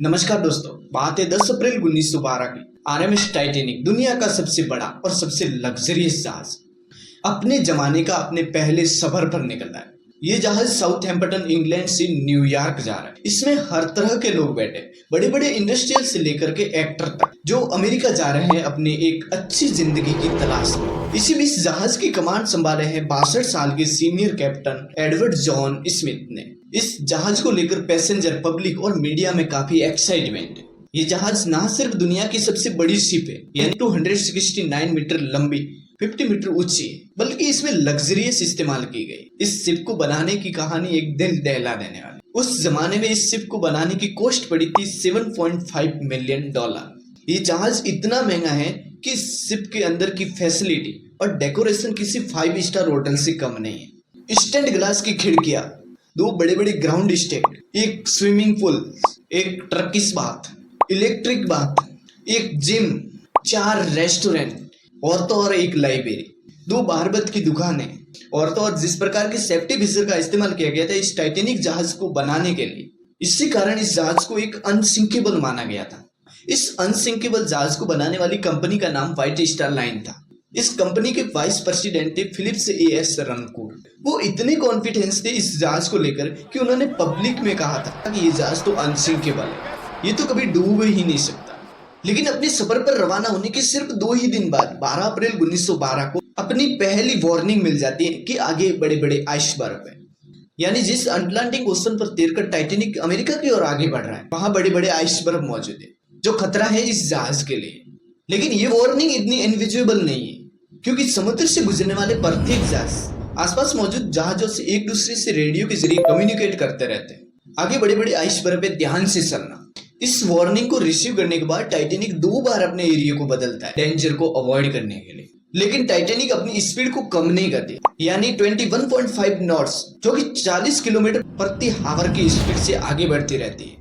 नमस्कार दोस्तों, बात है 10 अप्रैल 1912 की। आरएमएस टाइटैनिक दुनिया का सबसे बड़ा और सबसे लग्जरियस जहाज अपने जमाने का अपने पहले सफर पर निकल रहा है। ये जहाज साउथहैम्पटन इंग्लैंड से न्यूयॉर्क जा रहा है। इसमें हर तरह के लोग बैठे, बड़े बड़े इंडस्ट्रियल से लेकर के एक्टर तक, जो अमेरिका जा रहे हैं अपनी एक अच्छी जिंदगी की तलाश में। इसी बीच जहाज की कमांड संभाले हैं 62 साल के senior captain Edward John Smith ने। इस जहाज को लेकर पैसेंजर, पब्लिक और मीडिया में काफी एक्साइटमेंट है। ये जहाज ना सिर्फ दुनिया की सबसे बड़ी शिप है, यानी 269 मीटर लंबी, 50 मीटर ऊंची है, बल्कि इसमें लग्जरियस इस्तेमाल की गई। इस शिप को बनाने की कहानी एक दिल दहला देने वाली। उस जमाने में इस शिप को बनाने की कॉस्ट पड़ी थी $7.5 मिलियन। ये जहाज इतना महंगा है कि इस शिप के अंदर की फैसिलिटी और डेकोरेशन किसी 5 स्टार होटल से कम नहीं है। स्टेंड ग्लास की खिड़कियां, 2 बड़े बड़े ग्राउंड स्टेक, एक स्विमिंग पूल, एक टर्किश बाथ, इलेक्ट्रिक बाथ, एक जिम, 4 रेस्टोरेंट और तो और एक लाइब्रेरी, 2 बारबत की दुकानें और तो और जिस प्रकार के सेफ्टी फीचर का इस्तेमाल किया गया था इस टाइटैनिक जहाज को बनाने के लिए, इसी कारण इस जहाज को एक अनसिंकेबल माना गया था। इस अनसिंकेबल जहाज को बनाने वाली कंपनी का नाम व्हाइट स्टार लाइन था। इस कंपनी के वाइस प्रेसिडेंट थे फिलिप्स एएस रनकूर। वो इतने कॉन्फिडेंस थे इस जहाज को लेकर कि उन्होंने पब्लिक में कहा था कि ये जहाज तो अनसिंकेबल है, ये तो कभी डूब ही नहीं सकता। लेकिन अपने सफर पर रवाना होने के सिर्फ 2 ही दिन बाद 12 अप्रैल 1912 को अपनी पहली वार्निंग मिल जाती है कि आगे बड़े बड़े आइस बर्फ है। यानी जिस अटलांटिक ओशन पर तैरकर टाइटैनिक अमेरिका की ओर आगे बढ़ रहा है, वहां बड़े बड़े आइस बर्फ मौजूद है, जो खतरा है इस जहाज के लिए। लेकिन ये वार्निंग इतनी इनविजिबल नहीं है, क्योंकि समुद्र से गुजरने वाले प्रत्येक जहाज आसपास मौजूद जहाजों से एक दूसरे से रेडियो के जरिए कम्युनिकेट करते रहते हैं। आगे बड़े बड़े आइस बर्फ पे ध्यान से चलना। इस वार्निंग को रिसीव करने के बाद टाइटैनिक 2 बार अपने एरिया को बदलता है डेंजर को अवॉइड करने के लिए। लेकिन टाइटैनिक अपनी स्पीड को कम नहीं करती, यानी 21.5 नॉट्स, जो कि 40 किलोमीटर प्रति हावर की स्पीड से आगे बढ़ती रहती है।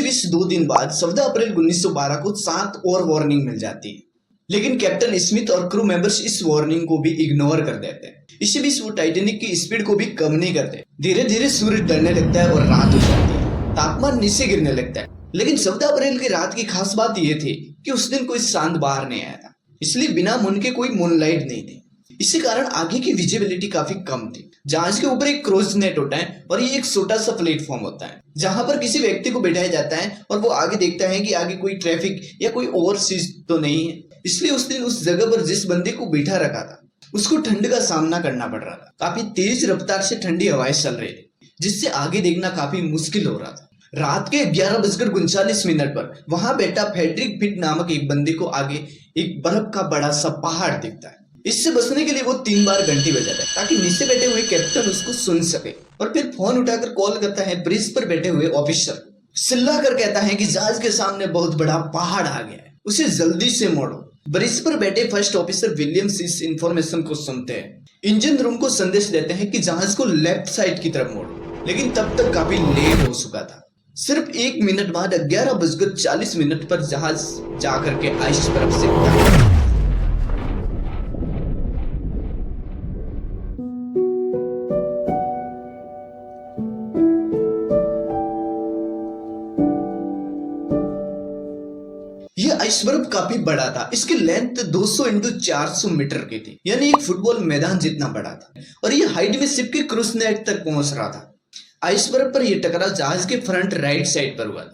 इस 2 दिन बाद 14 अप्रैल 1912 को 7 और वार्निंग मिल जाती है। लेकिन कैप्टन स्मिथ और क्रू मेंबर्स इस वार्निंग को भी इग्नोर कर देते हैं। इसी बीच वो टाइटैनिक की स्पीड को भी कम नहीं करते। धीरे धीरे सूरज ढलने लगता है और रात हो जाती है, तापमान नीचे गिरने लगता है। लेकिन 14 अप्रैल की रात की खास बात यह थी कि उस दिन कोई चांद बाहर नहीं आया था, इसलिए बिना मून के कोई मूनलाइट नहीं थी। इसी कारण आगे की विजिबिलिटी काफी कम थी। जहाज के ऊपर एक क्रूज नेट होता है और ये एक छोटा सा प्लेटफॉर्म होता है जहां पर किसी व्यक्ति को बैठाया जाता है और वो आगे देखता है कि आगे कोई ट्रैफिक या कोई और चीज तो नहीं है। इसलिए उस दिन उस जगह पर जिस बंदे को बैठा रखा था उसको ठंड का सामना करना पड़ रहा था। काफी तेज रफ्तार से ठंडी हवाएं चल रही थी, जिससे आगे देखना काफी मुश्किल हो रहा था। रात के 11:39 पर वहां बैठा फेडरिक फिट नामक एक बंदे को आगे एक बर्फ का बड़ा सा पहाड़ दिखता है। इससे बचने के लिए वो 3 बार घंटी बजाता है ताकि नीचे बैठे हुए कैप्टन उसको सुन सके, और फिर फोन उठाकर कॉल करता है ब्रिज पर बैठे हुए ऑफिसर। चिल्ला कर कहता है कि जहाज के सामने बहुत बड़ा पहाड़ आ गया है, उसे जल्दी से मोड़ो। ब्रिज पर बैठे फर्स्ट ऑफिसर विलियम्स इस इंफॉर्मेशन को सुनते हैं। इंजन रूम को संदेश देते हैं कि जहाज को लेफ्ट साइड की तरफ मोड़ो, लेकिन तब तक काफी लेट हो चुका था। सिर्फ 1 मिनट बाद 11:40 पर जहाज जाकर के आइस बर्फ से उतरा। यह आइसबर्ग काफी बड़ा था। इसकी लेंथ 200 × 400 मीटर की थी, यानी एक फुटबॉल मैदान जितना बड़ा था, और यह हाइट में शिप के क्रूज नेट तक पहुंच रहा था। आइसबर्ग पर यह टकराव जहाज के फ्रंट राइट साइड पर हुआ।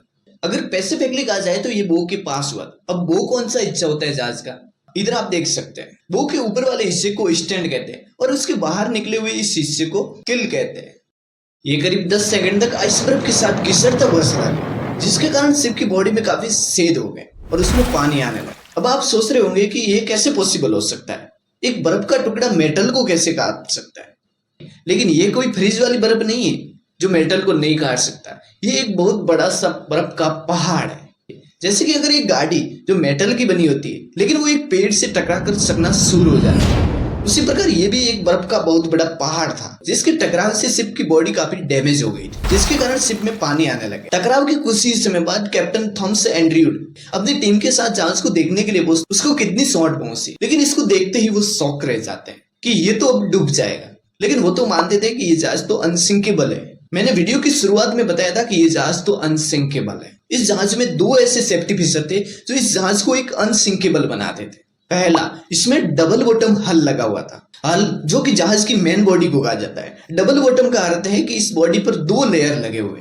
अगर पैसिफिक कहा जाए तो ये बो के पास हुआ। अब बो कौन सा हिस्सा होता है जहाज का, इधर आप देख सकते हैं। बो के ऊपर वाले हिस्से को स्टैंड कहते हैं और उसके बाहर निकले हुए इस हिस्से को किल कहते हैं। ये करीब 10 सेकंड तक आइसबर्ग के साथ घिसटता बस रहा, जिसके कारण शिप की बॉडी में काफी छेद हो गए और उसमें पानी आने लगा। अब आप सोच रहे होंगे कि यह कैसे पॉसिबल हो सकता है, एक बर्फ का टुकड़ा मेटल को कैसे काट सकता है। लेकिन यह कोई फ्रीज वाली बर्फ नहीं है जो मेटल को नहीं काट सकता। ये एक बहुत बड़ा सा बर्फ का पहाड़ है। जैसे कि अगर एक गाड़ी जो मेटल की बनी होती है लेकिन वो एक पेड़ से टकरा कर चकना शुरू हो जाती है, उसी प्रकार ये भी एक बर्फ का बहुत बड़ा पहाड़ था, जिसके टकराव से शिप की बॉडी काफी डैमेज हो गई थी, जिसके कारण शिप में पानी आने लगे। टकराव के कुछ ही समय बाद कैप्टन थॉमस एंड्रयूड अपनी टीम के साथ जहाज को देखने के लिए उसको कितनी शॉट पहुंची, लेकिन इसको देखते ही वो शॉक रह जाते हैं कि ये तो अब डूब जाएगा। लेकिन वो तो मानते थे कि ये जहाज तो अनसिंकेबल है। मैंने वीडियो की शुरुआत में बताया था कि ये जहाज तो अनसिंकेबल है। इस जहाज में दो ऐसे सेफ्टी फीचर थे जो इस जहाज को एक अनसिंकेबल बनाते थे। पहला, इसमें डबल बॉटम हल लगा हुआ था। हल जो कि जहाज की मेन बॉडी को कहा जाता है। डबल बॉटम का अर्थ है कि इस बॉडी पर दो लेयर लगे हुए,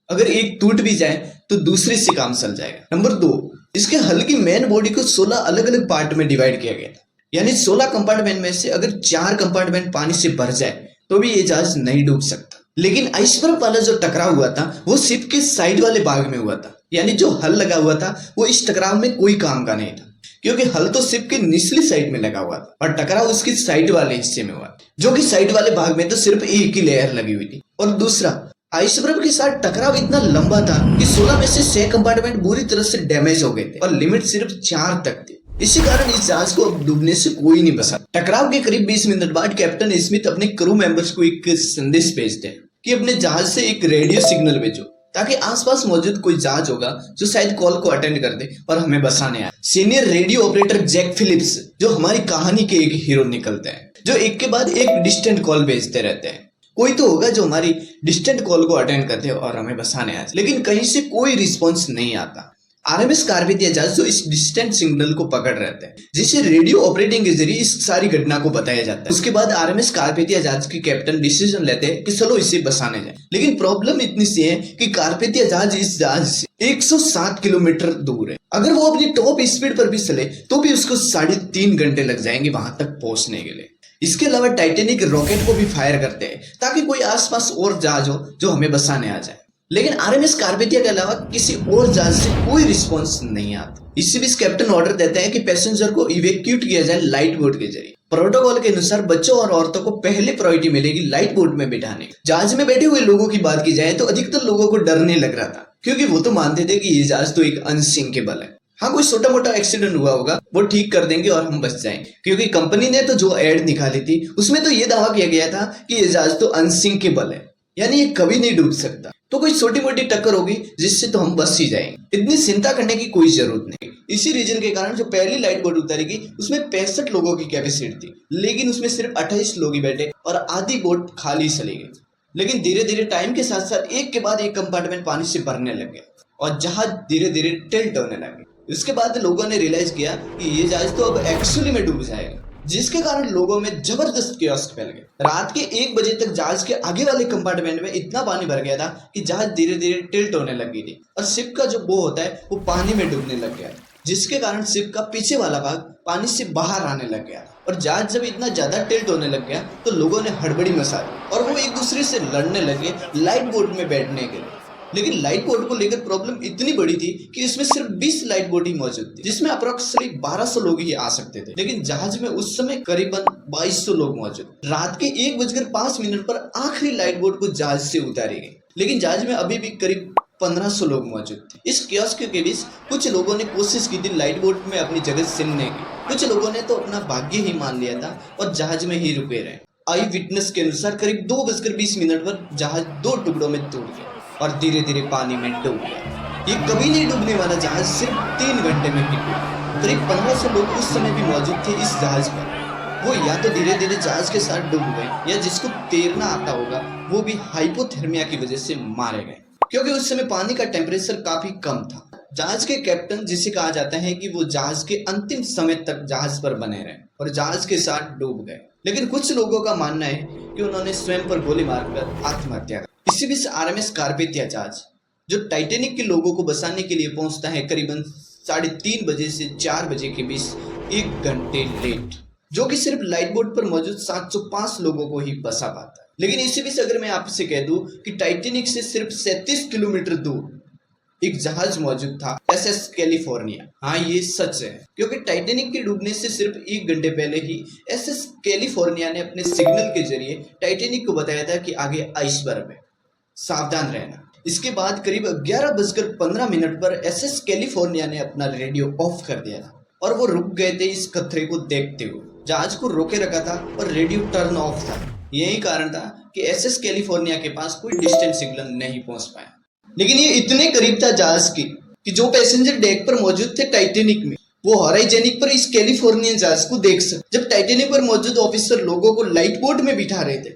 अगर एक टूट भी जाए तो दूसरे से काम चल जाएगा। नंबर 2, इसके हल की मेन बॉडी को 16 अलग अलग पार्ट में डिवाइड किया गया था। यानी 16 कंपार्टमेंट में से अगर 4 कंपार्टमेंट पानी से भर जाए तो भी ये जहाज नहीं डूब सकता। लेकिन आइसबर्ग वाला जो टकराव हुआ था वो शिप के साइड वाले भाग में हुआ था। यानी जो हल लगा हुआ था वो इस टकराव में कोई काम का नहीं था, क्योंकि हल तो शिप के निचली साइड में लगा हुआ था और टकराव उसकी साइड वाले हिस्से में हुआ, जो कि साइड वाले भाग में तो सिर्फ एक ही लेयर लगी हुई थी। और दूसरा, आइसबर्ग के साथ टकराव इतना लंबा था कि 16 में से 6 कंपार्टमेंट बुरी तरह से डैमेज हो गए थे और लिमिट सिर्फ 4 तक थी। इसी कारण इस जहाज को अब डूबने से कोई नहीं बचा। टकराव के करीब 20 मिनट बाद कैप्टन स्मिथ अपने क्रू मेंबर्स को एक संदेश भेजते हैं कि अपने जहाज से एक रेडियो सिग्नल भेजो, ताकि आसपास मौजूद कोई जहाज होगा जो शायद कॉल को अटेंड कर दे और हमें बचाने आए। Senior radio operator Jack Phillips, जो हमारी कहानी के एक हीरो निकलते हैं, जो एक के बाद एक डिस्टेंट कॉल भेजते रहते हैं। कोई तो होगा जो हमारी डिस्टेंट कॉल को अटेंड करते और हमें बचाने आए, लेकिन कहीं से कोई रिस्पॉन्स नहीं आता। आरएमएस कार्पेथिया जहाज जो इस डिस्टेंट सिग्नल को पकड़ रहते हैं, जिसे रेडियो ऑपरेटिंग के जरिए इस सारी घटना को बताया जाता है। उसके बाद आरएमएस कार्पेथिया जहाज के कैप्टन डिसीजन लेते हैं कि चलो इसे बचाने जाए। लेकिन प्रॉब्लम इतनी सी है कि कार्पेथिया जहाज इस जहाज से 107 किलोमीटर दूर है। अगर वो अपनी टॉप स्पीड पर भी चले तो भी उसको 3.5 घंटे लग जाएंगे वहां तक पहुंचने के लिए। इसके अलावा टाइटेनिक रॉकेट को भी फायर करते हैं ताकि कोई आसपास और जहाज हो जो हमें बचाने आ जाए, लेकिन आरएमएस कार्पेथिया के अलावा किसी और जहाज से कोई रिस्पांस नहीं आता। इसी बीच कैप्टन ऑर्डर देता है कि पैसेंजर को इवैक्यूएट किया जाए लाइट बोट के जरिए। प्रोटोकॉल के अनुसार बच्चों और औरतों को पहले प्रायोरिटी मिलेगी लाइट बोट में बिठाने। जहाज में बैठे हुए लोगों की बात की जाए तो अधिकतर लोगों को डरने लग रहा था, क्योंकि वो तो मानते थे कि ये जहाज तो एक अनसिंकेबल है। हाँ, कोई छोटा मोटा एक्सीडेंट हुआ होगा वो ठीक कर देंगे और हम बच जाएंगे, क्योंकि कंपनी ने तो जो एड निकाली थी उसमें तो ये दावा किया गया था कि ये जहाज तो अनसिंकेबल है, यानी ये कभी नहीं डूब सकता। तो कोई छोटी मोटी टक्कर होगी जिससे तो हम बच ही जाएंगे, इतनी चिंता करने की कोई जरूरत नहीं। इसी रीजन के कारण जो पहली लाइट बोट उतारेगी उसमें 65 लोगों की कैपेसिटी थी, लेकिन उसमें सिर्फ 28 लोग ही बैठे और आधी बोट खाली चली गई। लेकिन धीरे धीरे टाइम के साथ साथ एक के बाद एक कंपार्टमेंट पानी से भरने लग गया और जहाज धीरे धीरे टिल्ट होने लगे। उसके बाद लोगों ने रियलाइज किया कि ये जहाज तो अब एक्चुअली में डूब जाएगा, जिसके कारण लोगों में जबरदस्त कियोस्क फैल गया। रात के 1 बजे तक जहाज के आगे वाले कंपार्टमेंट में इतना पानी भर गया था कि जहाज धीरे धीरे टिल्ट होने लगी थी और शिप का जो बो होता है वो पानी में डूबने लग गया, जिसके कारण शिप का पीछे वाला भाग पानी से बाहर आने लग गया। और जहाज जब इतना ज्यादा टिल्ट होने लग गया तो लोगों ने हड़बड़ी मचा दी और वो एक दूसरे से लड़ने लगे लाइट बोट में बैठने के लिए। लेकिन लाइट बोट को लेकर प्रॉब्लम इतनी बड़ी थी कि इसमें सिर्फ 20 लाइट बोट ही मौजूद थी, जिसमें अप्रोक्सीमेटली 1200 लोग ही आ सकते थे। लेकिन जहाज में उस समय करीबन 2200 लोग मौजूद। रात के 1:05 पर आखिरी लाइट बोट को जहाज से उतारी गई, लेकिन जहाज में अभी भी करीब 1500 लोग मौजूद थे। इस कियोस्क के बीच कुछ लोगों ने कोशिश की थी लाइट बोट में अपनी जगह छीनने की, कुछ लोगों ने तो अपना भाग्य ही मान लिया था और जहाज में ही रुके रहे। आई विटनेस के अनुसार करीब 2:20 पर जहाज 2 टुकड़ों में टूट गया और धीरे धीरे पानी में डूब गया। ये कभी नहीं डूबने वाला जहाज सिर्फ 3 घंटे में ही डूबा। करीब 1500 लोग उस समय भी मौजूद थे इस जहाज पर। वो या तो धीरे धीरे जहाज के साथ डूब गए या जिसको तैरना आता होगा वो भी हाइपोथर्मिया की वजह से मारे गए, क्योंकि उस समय पानी का टेम्परेचर काफी कम था। जहाज के कैप्टन, जिसे कहा जाता है कि वो जहाज के अंतिम समय तक जहाज पर बने रहे और जहाज के साथ डूब गए। लेकिन कुछ लोगों का मानना है कि उन्होंने स्वयं पर गोली मारकर आत्महत्या कर। इसी बीच आरएमएस कार्पेथिया जहाज जो टाइटेनिक के लोगों को बचाने के लिए पहुंचता है करीबन 3:30 बजे से 4 बजे के बीच 1 घंटे लेट, जो कि सिर्फ लाइट बोट पर मौजूद 705 लोगों को ही बचा पाता है। लेकिन इसी बीच अगर मैं आपसे कह दूं कि टाइटेनिक से सिर्फ 37 किलोमीटर दूर एक जहाज मौजूद था, एसएस कैलिफोर्निया। हाँ, ये सच है, क्योंकि टाइटेनिक के डूबने से सिर्फ 1 घंटे पहले ही एसएस कैलिफोर्निया ने अपने सिग्नल के जरिए टाइटेनिक को बताया था कि आगे आइसबर्ग है, सावधान रहना। इसके बाद करीब 11:15 पर एसएस कैलिफोर्निया ने अपना रेडियो ऑफ कर दिया था और वो रुक गए थे इस खतरे को देखते हुए। जहाज को रोके रखा था और रेडियो टर्न ऑफ था। यही कारण था कि एसएस कैलिफोर्निया के पास कोई डिस्टेंट सिग्नल नहीं पहुंच पाया। लेकिन ये इतने करीब था जहाज की कि जो पैसेंजर डेक पर मौजूद थे टाइटेनिक में, वो हॉराइजेनिक पर इस कैलिफोर्नियन जहाज को देख सकते। जब टाइटेनिक पर मौजूद ऑफिसर लोगों को लाइट बोट में बिठा रहे थे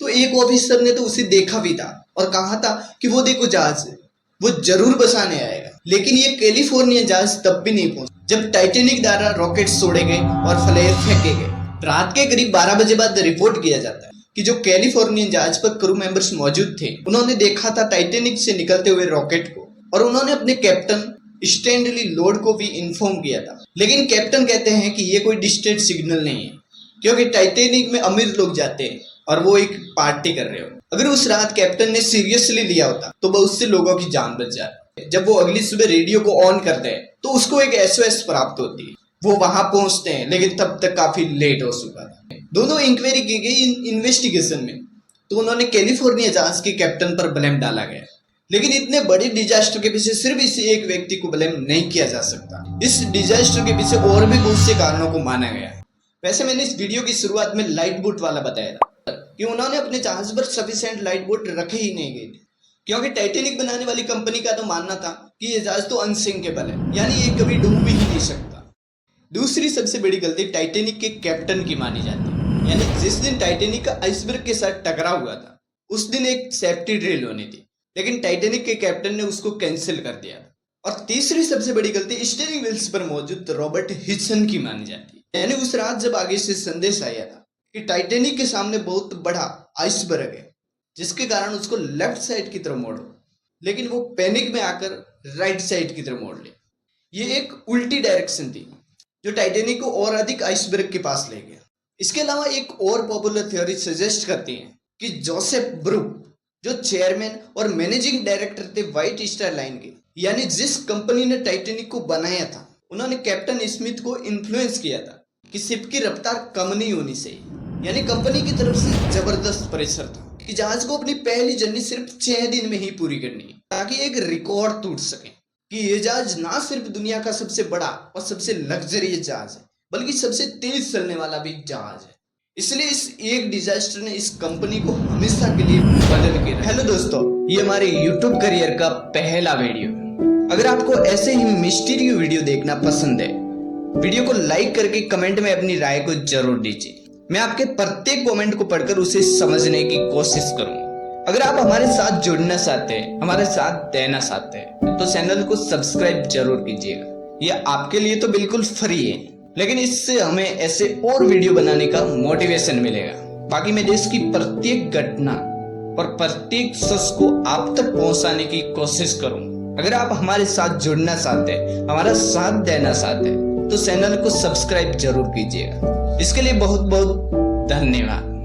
तो एक ऑफिसर ने तो उसे देखा भी था और कहा था कि वो देखो जहाज है, वो जरूर बचाने आएगा। लेकिन ये कैलिफोर्निया जहाज तब भी नहीं पहुंचा जब टाइटैनिक द्वारा रॉकेट छोड़े गए और फ्लेयर फेंके गए। रात के करीब 12 बजे बाद रिपोर्ट किया जाता है कि जो कैलिफोर्नियन जहाज पर क्रू मेंबर्स मौजूद थे उन्होंने देखा था टाइटैनिक से निकलते हुए रॉकेट को, और उन्होंने अपने कैप्टन स्टैनली लोड को भी इन्फॉर्म किया था। लेकिन कैप्टन कहते हैं कि ये कोई डिस्ट्रेस सिग्नल नहीं है, क्योंकि टाइटैनिक में अमीर लोग जाते हैं और वो एक पार्टी कर रहे हो। अगर उस रात कैप्टन ने सीरियसली लिया होता तो बहुत से लोगों की जान बच जाती। जब वो अगली सुबह रेडियो को ऑन करते हैं तो उसको एक SOS प्राप्त होती है। वो वहां पहुंचते हैं लेकिन तब तक काफी लेट हो चुका था। दोनों इंक्वायरी की गई इन्वेस्टिगेशन में, तो उन्होंने कैलिफोर्निया जहाज के कैप्टन पर ब्लेम डाला गया। लेकिन इतने बड़े डिजास्टर के पीछे सिर्फ इस एक व्यक्ति को ब्लेम नहीं किया जा सकता। इस डिजास्टर के पीछे और भी बहुत से कारणों को माना गया है। वैसे मैंने इस वीडियो की शुरुआत में लाइट बोट वाला बताया था कि उन्होंने अपने जहाज पर सफिशिएंट लाइट बोट रखे ही नहीं गए थे, क्योंकि टाइटैनिक बनाने वाली कंपनी का तो मानना था कि ये जहाज तो अनसिंकेबल है, यानी ये कभी डूब ही नहीं सकता। दूसरी सबसे बड़ी गलती टाइटैनिक के कैप्टन की मानी जाती है, यानी जिस दिन टाइटैनिक का आइसबर्ग के साथ टकराव हुआ था उस दिन एक सेफ्टी ड्रिल होनी थी, लेकिन टाइटैनिक के कैप्टन ने उसको कैंसिल कर दिया। और तीसरी सबसे बड़ी गलती स्टीयरिंग व्हील्स पर मौजूद रॉबर्ट हिचसन की मानी जाती है। यानी उस रात जब आगे से संदेश आया था कि टाइटैनिक के सामने बहुत बड़ा आइसबर्ग है जिसके कारण उसको लेफ्ट साइड की तरफ मोड़ो, लेकिन वो पैनिक में आकर राइट साइड की तरफ मोड़ ले। ये एक उल्टी डायरेक्शन थी जो टाइटैनिक को और अधिक आइसबर्ग के पास ले गया। इसके अलावा एक और पॉपुलर थ्योरी सजेस्ट करती है कि जोसेफ ब्रुक जो चेयरमैन और मैनेजिंग डायरेक्टर थे व्हाइट स्टार लाइन के, यानी जिस कंपनी ने टाइटैनिक को बनाया था, उन्होंने कैप्टन स्मिथ को इन्फ्लुएंस किया था कि शिप की रफ्तार कम नहीं होनी चाहिए। यानी कंपनी की तरफ से जबरदस्त प्रेशर था कि जहाज को अपनी पहली जर्नी सिर्फ 6 दिन में ही पूरी करनी है, ताकि एक रिकॉर्ड टूट सके कि ये जहाज ना सिर्फ दुनिया का सबसे बड़ा और सबसे लग्जरियस जहाज है, बल्कि सबसे तेज चलने वाला भी जहाज है। इसलिए इस एक डिजास्टर ने इस कंपनी को हमेशा के लिए बदल के। हेलो दोस्तों, ये हमारे YouTube करियर का पहला वीडियो। अगर आपको ऐसे ही मिस्टीरियस वीडियो देखना पसंद है, वीडियो को लाइक करके कमेंट में अपनी राय को जरूर दीजिए। मैं आपके प्रत्येक कमेंट को पढ़कर उसे समझने की कोशिश करूंगा। अगर आप हमारे साथ जुड़ना चाहते हैं, हमारे साथ देना चाहते हैं, तो चैनल को सब्सक्राइब जरूर कीजिएगा। यह आपके लिए तो बिल्कुल फ्री है, लेकिन इससे हमें ऐसे और वीडियो बनाने का मोटिवेशन मिलेगा। बाकी मैं देश की प्रत्येक घटना और प्रत्येक सच को आप तक पहुंचाने की कोशिश करूंगा। अगर आप हमारे साथ जुड़ना चाहते हैं, हमारा साथ देना चाहते हैं, तो चैनल को सब्सक्राइब जरूर कीजिएगा। इसके लिए बहुत बहुत धन्यवाद।